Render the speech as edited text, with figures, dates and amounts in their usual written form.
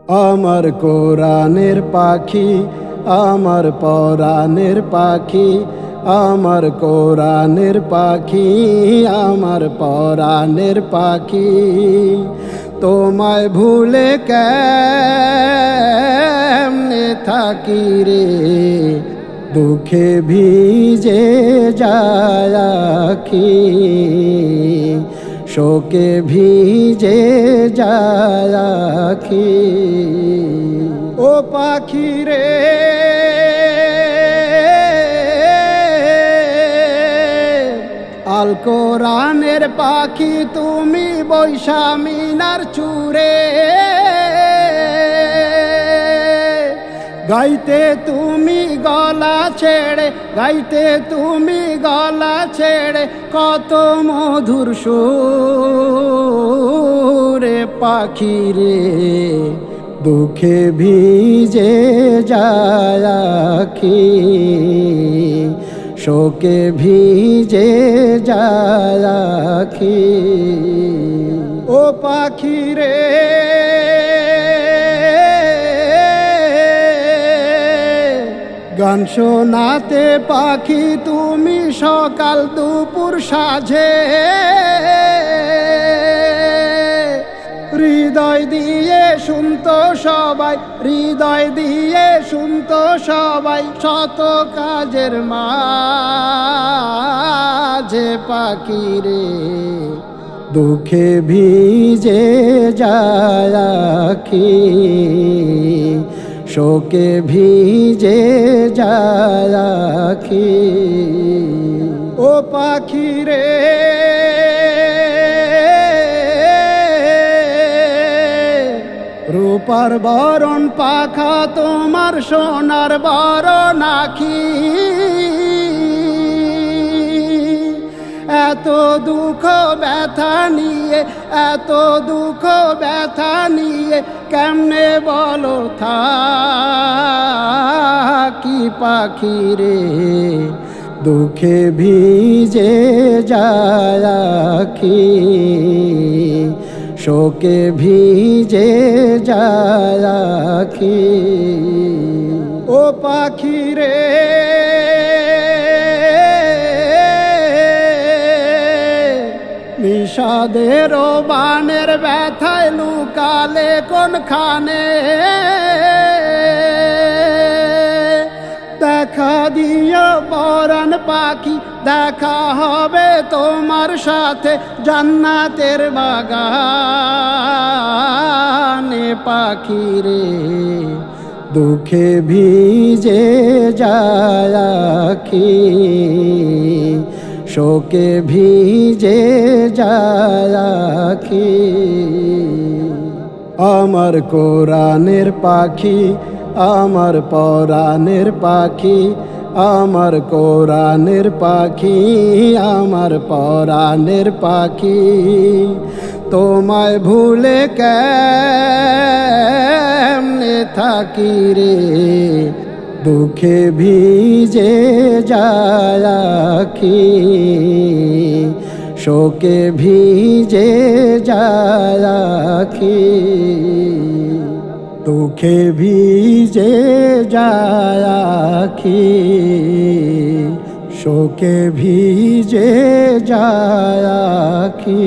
আমার কোরআনের পাখি, আমার পরাণের পাখি, আমার কোরআনের পাখি, আমার পরাণের পাখি। তোমায় ভুলে কেমনে থাকি রে, দুঃখে ভিজে যায় আখি, শোকে ভিজে যায় আখি। ও পাখি রে, আল কোরআনের পাখি তুমি বৈশা মিনার চূড়ে, গাইতে তুমি গলা ছেড়ে, গাইতে তুমি গলা ছেড়ে, কত মধুর সুরে পাখি রে, দুঃখে ভিজে যায় আখি, শোকে ভিজে যায় আখি। ও পাখি রে, গান শোনাতে পাখি তুমি সকাল দুপুর সাঁঝে, হৃদয় দিয়ে শুনতো সবাই, হৃদয় দিয়ে শুনতো সবাই, শত কাজের মাঝে পাখি রে, দুঃখে ভিজে যায় আখি, শোকে ভিজে যায় আখি। ও পাখি রে, রূপার বরণ পাখা তোমার সোনার বরণ আখি, এত দুঃখ ব্যথা নিয়ে, এত দুঃখ ব্যথা নিয়ে, কেমনে বলো থাকি পাখি রে, দুঃখে ভিজে যায় আখি, শোকে ভিজে যায় আখি। ও পাখি রে, বিষাদের বানের ব্যথায় লুকালে কোনখানে, দেখা দিও পরাণ পাখি, দেখা হবে তোমার সাথে জান্নাতের বাগানে পাখি রে, দুঃখে ভিজে যায় আখি, শোকে ভিজে যায় আখি। আমার কোরআনের পাখি, আমার পরাণের পাখি, আমার কোরআনের পাখি, আমার পরাণের পাখি। তোমায় ভুলে কেমনে থাকি রে, দুঃখে ভিজে যায় আখি, শোকে ভিজে যায় আখি, দুঃখে ভিজে যায় আখি, শোকে ভিজে যায় আখি।